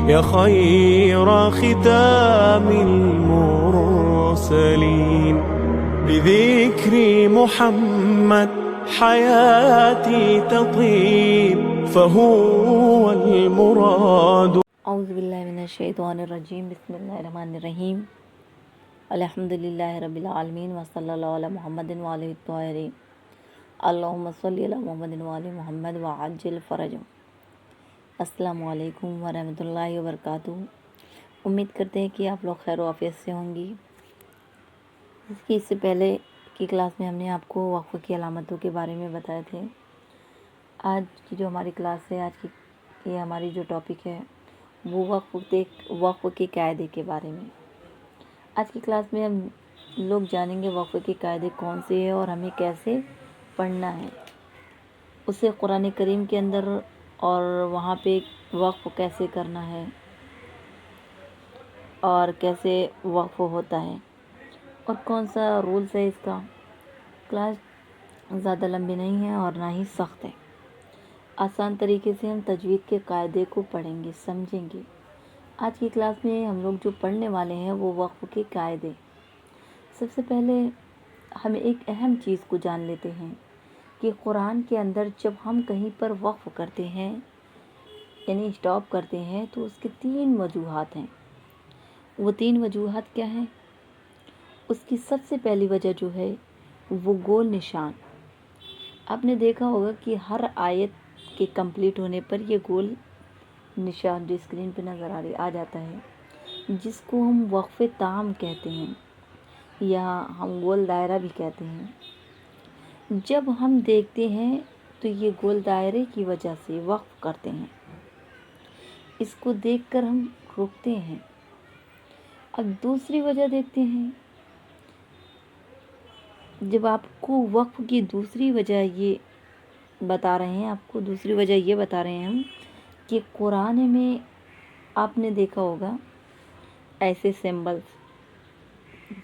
يا خير ختام المرسلين بذكر محمد حياتي تطيب فهو المراد. اعوذ باللہ من الشیطان الرجیم، بسم اللہ الرحمن الرحیم، الحمد للہ رب العالمین وصلی اللہ علی محمد وآلہ الطاہرین، اللہم صلی علی محمد وآلہ محمد وعجل فرجهم۔ السلام علیکم ورحمۃ اللہ وبرکاتہ۔ امید کرتے ہیں کہ آپ لوگ خیر و عافیت سے ہوں گی۔ اس سے پہلے کی کلاس میں ہم نے آپ کو وقف کی علامتوں کے بارے میں بتائے تھے۔ آج کی جو ہماری کلاس ہے، آج کی یہ ہماری جو ٹاپک ہے وہ وقف کے قاعدے کے بارے میں۔ آج کی کلاس میں ہم لوگ جانیں گے وقف کے قاعدے کون سے ہیں اور ہمیں کیسے پڑھنا ہے، اسے قرآن کریم کے اندر اور وہاں پہ وقف کیسے کرنا ہے اور کیسے وقف ہوتا ہے اور کون سا رولز ہے اس کا۔ کلاس زیادہ لمبی نہیں ہے اور نہ ہی سخت ہے، آسان طریقے سے ہم تجوید کے قاعدے کو پڑھیں گے، سمجھیں گے۔ آج کی کلاس میں ہم لوگ جو پڑھنے والے ہیں وہ وقف کے قاعدے۔ سب سے پہلے ہم ایک اہم چیز کو جان لیتے ہیں کہ قرآن کے اندر جب ہم کہیں پر وقف کرتے ہیں یعنی اسٹاپ کرتے ہیں تو اس کے 3 وجوہات ہیں۔ وہ 3 وجوہات کیا ہیں؟ اس کی سب سے پہلی وجہ جو ہے وہ گول نشان۔ آپ نے دیکھا ہوگا کہ ہر آیت کے کمپلیٹ ہونے پر یہ گول نشان جو اسکرین پہ نظر آ جاتا ہے، جس کو ہم وقف تام کہتے ہیں یا ہم گول دائرہ بھی کہتے ہیں۔ جب ہم دیکھتے ہیں تو یہ گول دائرے کی وجہ سے وقف کرتے ہیں، اس کو دیکھ کر ہم رکتے ہیں۔ اب دوسری وجہ دیکھتے ہیں، جب آپ کو وقف کی دوسری وجہ یہ بتا رہے ہیں، آپ کو دوسری وجہ یہ بتا رہے ہیں ہم کہ قرآن میں آپ نے دیکھا ہوگا ایسے سمبلز،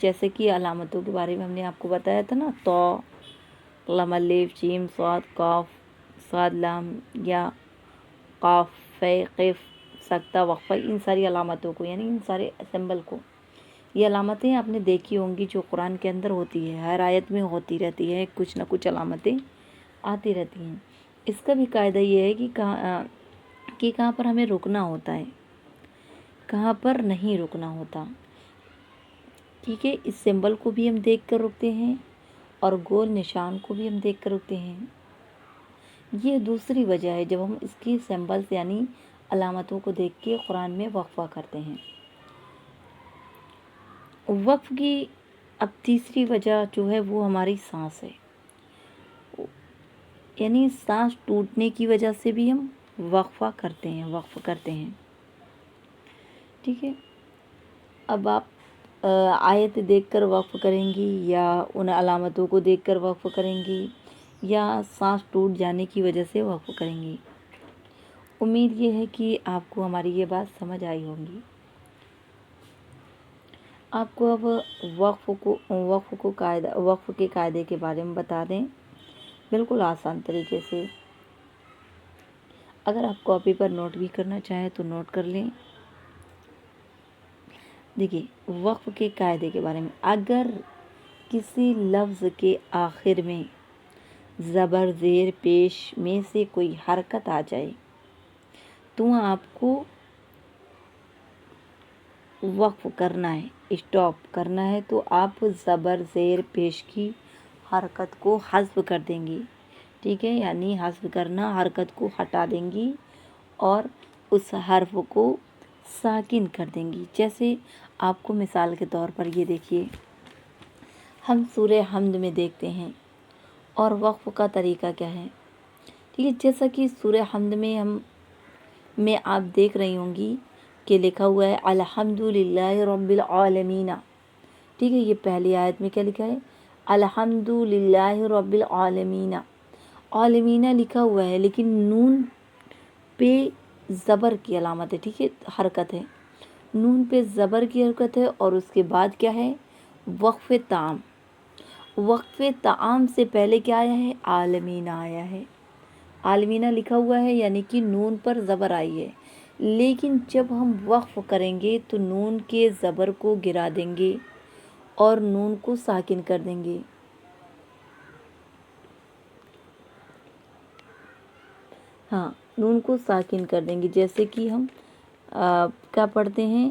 جیسے کہ علامتوں کے بارے میں ہم نے آپ کو بتایا تھا نا، تو لام الف جیم صاد قاف صاد لام یا قاف فے قف سکتہ وقفہ، ان ساری علامتوں کو یعنی ان سارے سمبل کو، یہ علامتیں آپ نے دیکھی ہوں گی جو قرآن کے اندر ہوتی ہے، ہر آیت میں ہوتی رہتی ہے، کچھ نہ کچھ علامتیں آتی رہتی ہیں۔ اس کا بھی قاعدہ یہ ہے کہ کہاں پر ہمیں رکنا ہوتا ہے، کہاں پر نہیں رکنا ہوتا۔ ٹھیک ہے، اس سمبل کو بھی ہم دیکھ کر رکتے ہیں اور گول نشان کو بھی ہم دیکھ کر رکتے ہیں۔ یہ دوسری وجہ ہے جب ہم اس کی سمبلز یعنی علامتوں کو دیکھ کے قرآن میں وقفہ کرتے ہیں۔ وقف کی اب تیسری وجہ جو ہے وہ ہماری سانس ہے، یعنی سانس ٹوٹنے کی وجہ سے بھی ہم وقف کرتے ہیں۔ ٹھیک ہے، اب آپ آیت دیکھ کر وقف کریں گی یا ان علامتوں کو دیکھ کر وقف کریں گی یا سانس ٹوٹ جانے کی وجہ سے وقف کریں گی۔ امید یہ ہے کہ آپ کو ہماری یہ بات سمجھ آئی ہوگی۔ آپ کو اب وقف کے قاعدے کے بارے میں بتا دیں، بالکل آسان طریقے سے۔ اگر آپ کاپی پر نوٹ بھی کرنا چاہیں تو نوٹ کر لیں۔ دیکھیے وقف کے قاعدے کے بارے میں، اگر کسی لفظ کے آخر میں زبر زیر پیش میں سے کوئی حرکت آ جائے تو آپ کو وقف کرنا ہے، اسٹاپ کرنا ہے، تو آپ زبر زیر پیش کی حرکت کو حذف کر دیں گی۔ ٹھیک ہے، یعنی حذف کرنا، حرکت کو ہٹا دیں گی اور اس حرف کو ساکن کر دیں گی۔ جیسے آپ کو مثال کے طور پر یہ دیکھیے، ہم سورہ حمد میں دیکھتے ہیں اور وقف کا طریقہ کیا ہے۔ ٹھیک ہے، جیسا کہ سورہ حمد میں آپ دیکھ رہی ہوں گی کہ لکھا ہوا ہے الحمدللہ رب العالمین۔ ٹھیک ہے، یہ پہلی آیت میں کیا لکھا ہے؟ الحمدللہ رب العالمین۔ عالمین لکھا ہوا ہے لیکن نون پہ زبر کی علامت ہے، ٹھیک ہے، حرکت ہے، نون پہ زبر کی حرکت ہے اور اس کے بعد کیا ہے؟ وقف تام۔ وقف تام سے پہلے کیا آیا ہے؟ عالمین آیا ہے، عالمین لکھا ہوا ہے یعنی کہ نون پر زبر آئی ہے، لیکن جب ہم وقف کریں گے تو نون کے زبر کو گرا دیں گے اور نون کو ساکن کر دیں گے. ہاں، نون کو ساکن کر دیں گے. جیسے کہ ہم کیا پڑھتے ہیں،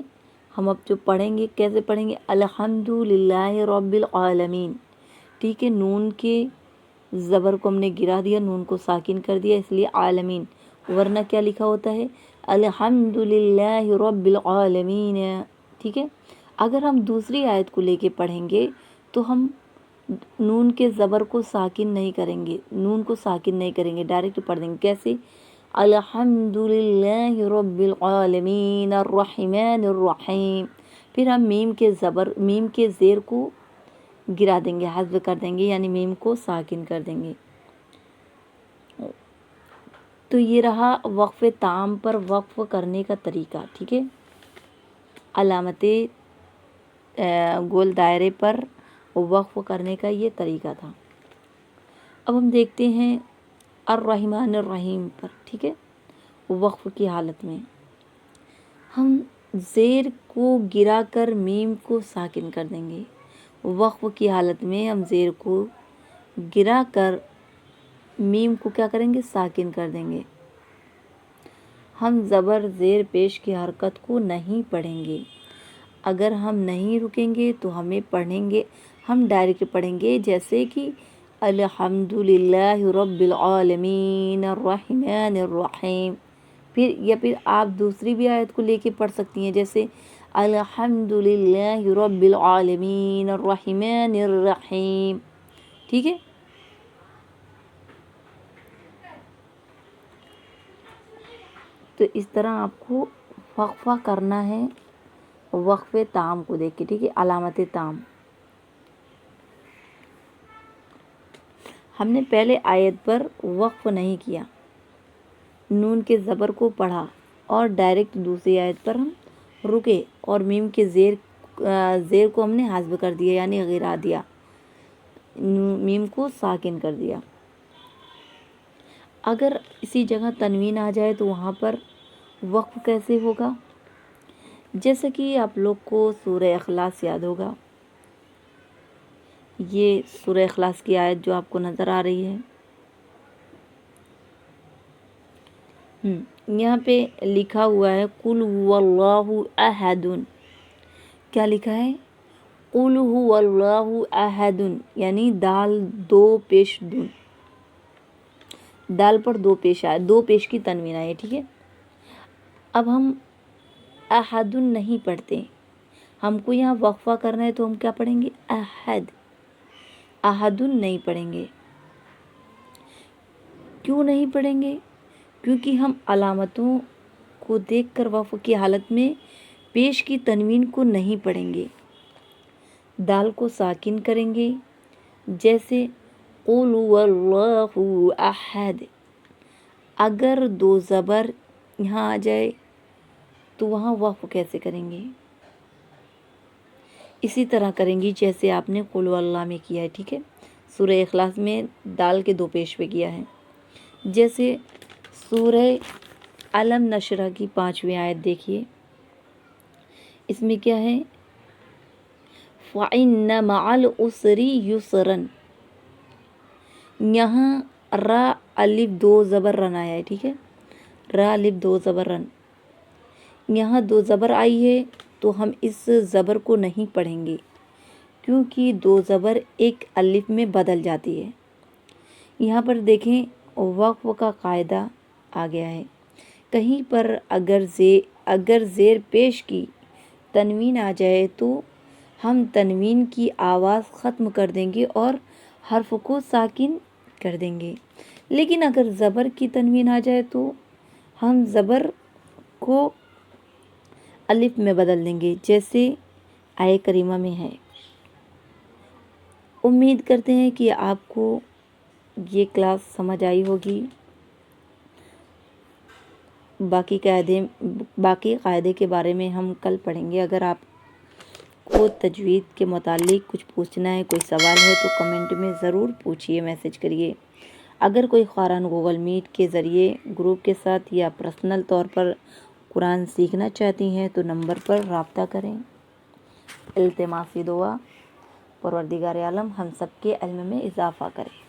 ہم اب جو پڑھیں گے کیسے پڑھیں گے، الحمدللہ رب العالمین. ٹھیک ہے، نون کے زبر کو ہم نے گرا دیا، نون کو ساکن کر دیا، اس لیے عالمین. ورنہ کیا لکھا ہوتا ہے، الحمدللہ رب العالمین. ٹھیک ہے، اگر ہم دوسری آیت کو لے کے پڑھیں گے تو ہم نون کے زبر کو ساکن نہیں کریں گے، نون کو ساکن نہیں کریں گے، ڈائریکٹ پڑھ دیں گے. کیسے، الحمدللہ رب العالمین الرحمن الرحیم. پھر ہم میم کے زیر کو گرا دیں گے، حذف کر دیں گے، یعنی میم کو ساکن کر دیں گے. تو یہ رہا وقف تام پر وقف کرنے کا طریقہ. ٹھیک ہے، علامت گول دائرے پر وقف کرنے کا یہ طریقہ تھا. اب ہم دیکھتے ہیں الرحمن الرحیم پر. ٹھیک ہے، وقف کی حالت میں ہم زیر کو گرا کر میم کو ساکن کر دیں گے. وقف کی حالت میں ہم زیر کو گرا کر میم کو کیا کریں گے، ساکن کر دیں گے. ہم زبر زیر پیش کی حرکت کو نہیں پڑھیں گے. اگر ہم نہیں رکیں گے تو ہم ڈائریکٹ پڑھیں گے، جیسے کہ الحمدللہ رب العالمین الرحمن الرحیم. پھر آپ دوسری بھی آیت کو لے کے پڑھ سکتی ہیں، جیسے الحمدللہ رب العالمین الرحمن الرحیم. ٹھیک ہے، تو اس طرح آپ کو وقفہ کرنا ہے وقف تام کو دیکھ کے. ٹھیک ہے، علامت تام. ہم نے پہلے آیت پر وقف نہیں کیا، نون کے زبر کو پڑھا اور ڈائریکٹ دوسری آیت پر ہم رکے اور میم کے زیر کو ہم نے حذف کر دیا، یعنی گرا دیا، میم کو ساکن کر دیا. اگر اسی جگہ تنوین آ جائے تو وہاں پر وقف کیسے ہوگا؟ جیسا کہ آپ لوگ کو سورہ اخلاص یاد ہوگا، یہ سورہ اخلاص کی آیت جو آپ کو نظر آ رہی ہے، یہاں پہ لکھا ہوا ہے قُلْ هُوَ اللَّهُ أَحَدٌ. کیا لکھا ہے؟ قُلْ هُوَ اللَّهُ أَحَدٌ، یعنی دال دو پیش دون، دال پر دو پیش آئے، دو پیش کی تنوین آئی. ٹھیک ہے، اب ہم احد نہیں پڑھتے، ہم کو یہاں وقفہ کرنا ہے تو ہم کیا پڑھیں گے، احد. احد نہیں پڑھیں گے. کیوں نہیں پڑھیں گے؟ کیونکہ ہم علامتوں کو دیکھ کر وقف کی حالت میں پیش کی تنوین کو نہیں پڑھیں گے، دال کو ساکن کریں گے. جیسے قُلْ وَاللَّهُ أَحَدٌ، اگر دو زبر یہاں آ جائے تو وہاں وقف کیسے کریں گے؟ اسی طرح کریں گی جیسے آپ نے قُلْ وَاللَّهُ میں کیا ہے. ٹھیک ہے، سورہ اخلاص میں دال کے دو پیش پہ کیا ہے. جیسے سورہ علم نشرہ کی 5ویں آیت دیکھیے، اس میں کیا ہے، فَإِنَّ مَعَ الْعُسْرِ يُسْرًا. یہاں را الف دو زبر رن آیا ہے. ٹھیک ہے، را الف دو زبر رن، یہاں دو زبر آئی ہے تو ہم اس زبر کو نہیں پڑھیں گے، کیونکہ دو زبر ایک الف میں بدل جاتی ہے. یہاں پر دیکھیں وقف کا قاعدہ آ گیا ہے. کہیں پر اگر زیر پیش کی تنوین آ جائے تو ہم تنوین کی آواز ختم کر دیں گے اور حرف کو ساکن کر دیں گے. لیکن اگر زبر کی تنوین آ جائے تو ہم زبر کو الف میں بدل دیں گے، جیسے آیہ کریمہ میں ہے. امید کرتے ہیں کہ آپ کو یہ کلاس سمجھ آئی ہوگی. باقی قاعدے کے بارے میں ہم کل پڑھیں گے. اگر آپ کو تجوید کے متعلق کچھ پوچھنا ہے، کوئی سوال ہے تو کمنٹ میں ضرور پوچھیے، میسج کریے. اگر کوئی خواہان گوگل میٹ کے ذریعے گروپ کے ساتھ یا پرسنل طور پر قرآن سیکھنا چاہتی ہیں تو نمبر پر رابطہ کریں۔ التماسی دعا، پروردگار عالم ہم سب کے علم میں اضافہ کرے۔